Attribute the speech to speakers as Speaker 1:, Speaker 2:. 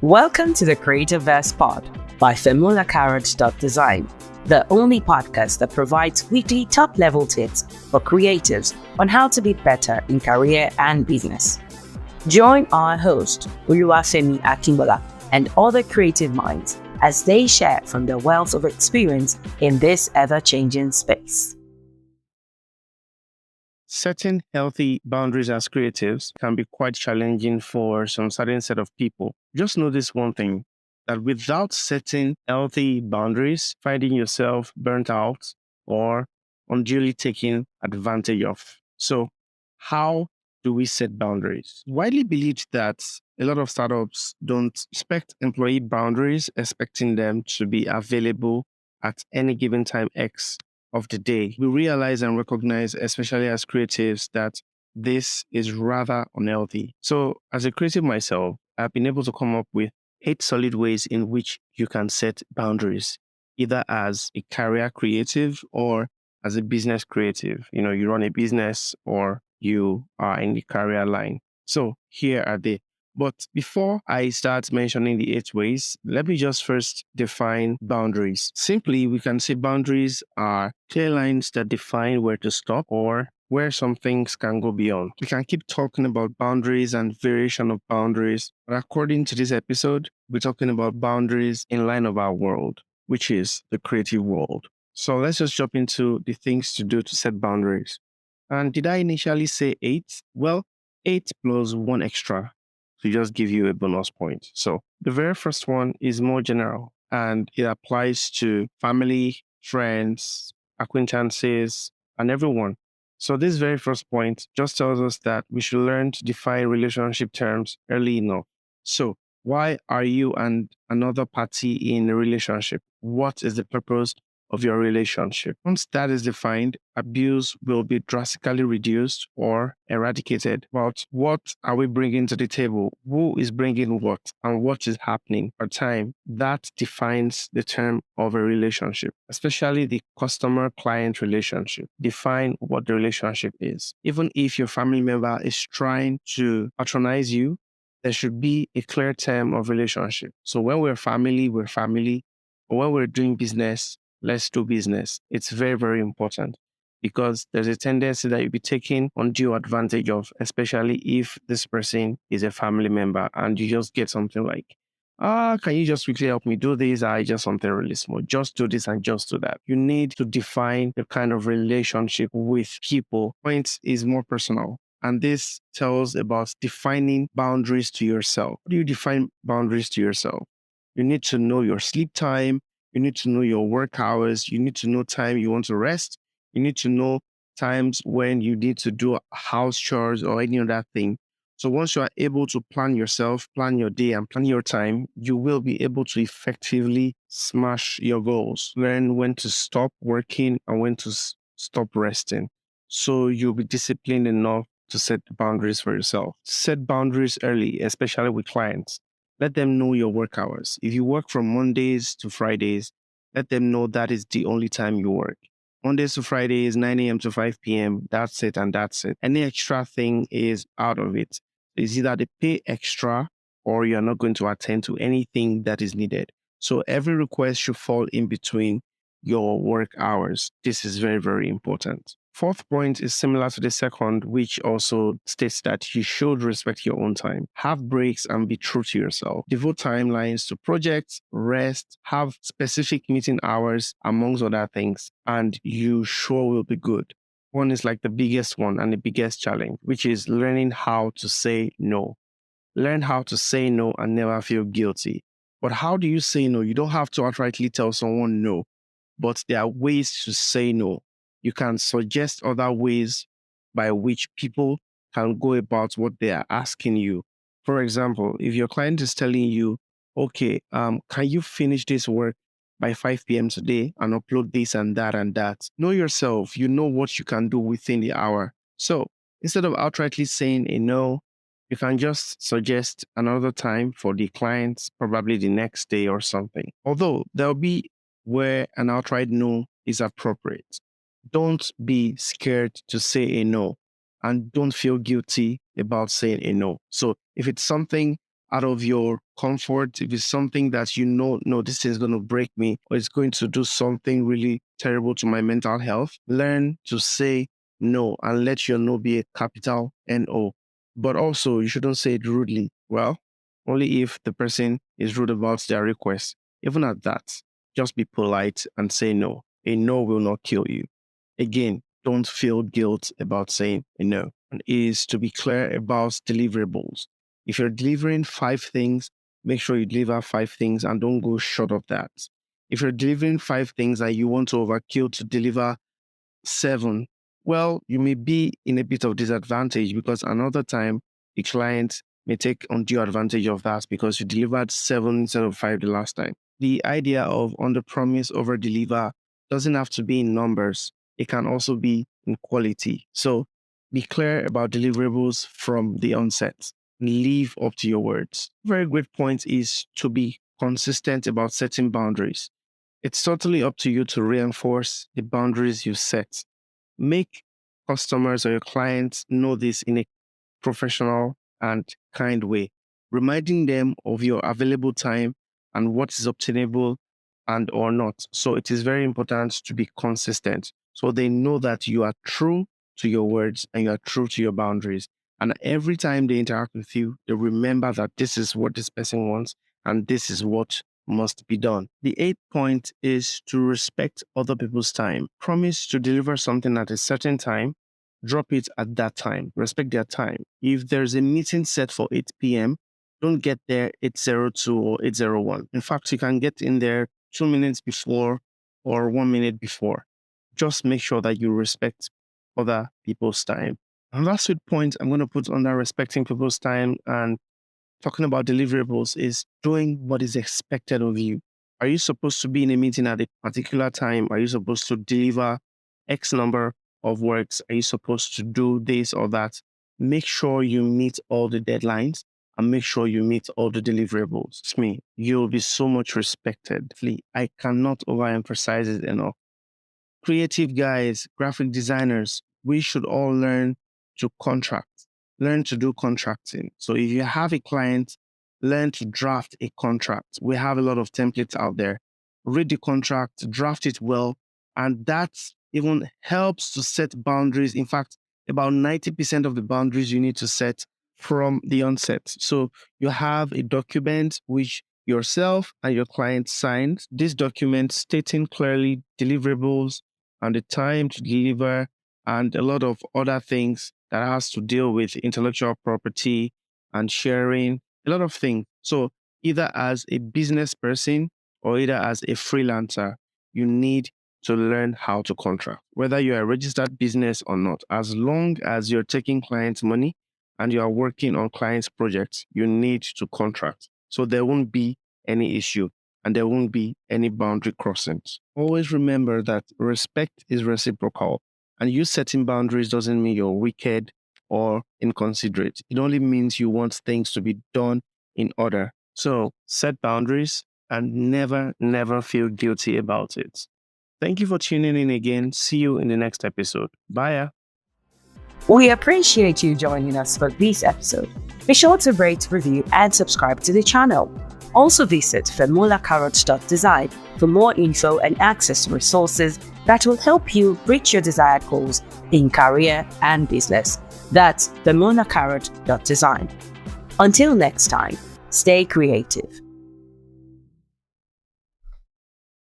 Speaker 1: Welcome to the Creative Verse Pod by Design, the only podcast that provides weekly top-level tips for creatives on how to be better in career and business. Join our host, Oluwafemi Shares, and other creative minds as they share from their wealth of experience in this ever-changing space.
Speaker 2: Setting healthy boundaries as creatives can be quite challenging for some certain set of people. Just know this one thing, that without setting healthy boundaries, finding yourself burnt out or unduly taken advantage of. So, how do we set boundaries? Widely believed that a lot of startups don't respect employee boundaries, expecting them to be available at any given time X of the day. We realize and recognize, especially as creatives, that this is rather unhealthy. So, as a creative myself, I've been able to come up with 8 solid ways in which you can set boundaries, either as a career creative or as a business creative. You run a business or you are in the career line. So, here are they. But before I start mentioning the 8 ways, let me just first define boundaries. Simply, we can say boundaries are clear lines that define where to stop or where some things can go beyond. We can keep talking about boundaries and variation of boundaries, but according to this episode, we're talking about boundaries in line of our world, which is the creative world. So let's just jump into the things to do to set boundaries. And did I initially say 8? Well, 8 plus 1 extra to just give you a bonus point. So the very first one is more general and it applies to family, friends, acquaintances, and everyone. So this very first point just tells us that we should learn to define relationship terms early enough. So why are you and another party in a relationship? What is the purpose of your relationship? Once that is defined, abuse will be drastically reduced or eradicated. But what are we bringing to the table? Who is bringing what? And what is happening per time? That defines the term of a relationship, especially the customer-client relationship. Define what the relationship is. Even if your family member is trying to patronize you, there should be a clear term of relationship. So when we're family, we're family. Or when we're doing business, let's do business. It's very, very important because there's a tendency that you'll be taking undue advantage of, especially if this person is a family member and you just get something like, can you just quickly help me do this? I just something really small. Just do this and just do that. You need to define the kind of relationship with people. Point is more personal. And this tells about defining boundaries to yourself. How do you define boundaries to yourself? You need to know your sleep time. You need to know your work hours. You need to know time you want to rest. You need to know times when you need to do house chores or any other thing. So once you are able to plan yourself, plan your day, and plan your time, you will be able to effectively smash your goals. Learn when to stop working and when to stop resting. So you'll be disciplined enough to set boundaries for yourself. Set boundaries early, especially with clients. Let them know your work hours. If you work from Mondays to Fridays, let them know that is the only time you work. Mondays to Fridays, 9 a.m. to 5 p.m. That's it and that's it. Any extra thing is out of it. It's either they pay extra or you're not going to attend to anything that is needed. So every request should fall in between your work hours. This is very, very important. Fourth point is similar to the second, which also states that you should respect your own time. Have breaks and be true to yourself. Devote timelines to projects, rest, have specific meeting hours, amongst other things, and you sure will be good. One is like the biggest one and the biggest challenge, which is learning how to say no. Learn how to say no and never feel guilty. But how do you say no? You don't have to outrightly tell someone no, but there are ways to say no. You can suggest other ways by which people can go about what they are asking you. For example, if your client is telling you, okay, can you finish this work by 5 p.m. today and upload this and that and that? Know yourself. You know what you can do within the hour. So instead of outrightly saying a no, you can just suggest another time for the clients, probably the next day or something. Although there'll be where an outright no is appropriate. Don't be scared to say a no and don't feel guilty about saying a no. So if it's something out of your comfort, if it's something that you know, no, this is going to break me or it's going to do something really terrible to my mental health, learn to say no and let your no be a capital No. But also, you shouldn't say it rudely. Well, only if the person is rude about their request. Even at that, just be polite and say no. A no will not kill you. Again, don't feel guilt about saying a no. And is to be clear about deliverables. If you're delivering 5 things, make sure you deliver 5 things and don't go short of that. If you're delivering 5 things and you want to overkill to deliver 7, well, you may be in a bit of disadvantage because another time the client may take undue advantage of that because you delivered 7 instead of 5 the last time. The idea of under promise, over deliver doesn't have to be in numbers. It can also be in quality. So be clear about deliverables from the onset. Live up to your words. Very great point is to be consistent about setting boundaries. It's totally up to you to reinforce the boundaries you set. Make customers or your clients know this in a professional and kind way, reminding them of your available time and what is obtainable and or not. So it is very important to be consistent so they know that you are true to your words and you are true to your boundaries. And every time they interact with you, they remember that this is what this person wants and this is what must be done. The 8th point is to respect other people's time. Promise to deliver something at a certain time, drop it at that time. Respect their time. If there's a meeting set for 8 p.m., don't get there 8:02 or 8:01. In fact, you can get in there 2 minutes before or 1 minute before. Just make sure that you respect other people's time. And last point I'm going to put under respecting people's time and talking about deliverables is doing what is expected of you. Are you supposed to be in a meeting at a particular time? Are you supposed to deliver X number of works? Are you supposed to do this or that? Make sure you meet all the deadlines and make sure you meet all the deliverables. It's me. You'll be so much respected. I cannot overemphasize it enough. Creative guys, graphic designers, we should all learn to contract, learn to do contracting. So if you have a client, learn to draft a contract. We have a lot of templates out there. Read the contract, draft it well, and that even helps to set boundaries. In fact, about 90% of the boundaries you need to set from the onset. So you have a document which yourself and your client signed. This document stating clearly deliverables and the time to deliver and a lot of other things that has to deal with intellectual property and sharing, a lot of things. So either as a business person or either as a freelancer, you need to learn how to contract, whether you're a registered business or not. As long as you're taking clients' money and you are working on clients' projects, you need to contract. So there won't be any issue and there won't be any boundary crossings. Always remember that respect is reciprocal, and you setting boundaries doesn't mean you're wicked or inconsiderate. It only means you want things to be done in order. So set boundaries and never feel guilty about it. Thank you for tuning in again. See you in the next episode. Bye.
Speaker 1: We appreciate you joining us for this episode. Be sure to rate, review, and subscribe to the channel. Also visit femulacarrot.design for more info and access to resources that will help you reach your desired goals in career and business. That's femulacarrot.design. Until next time, stay creative.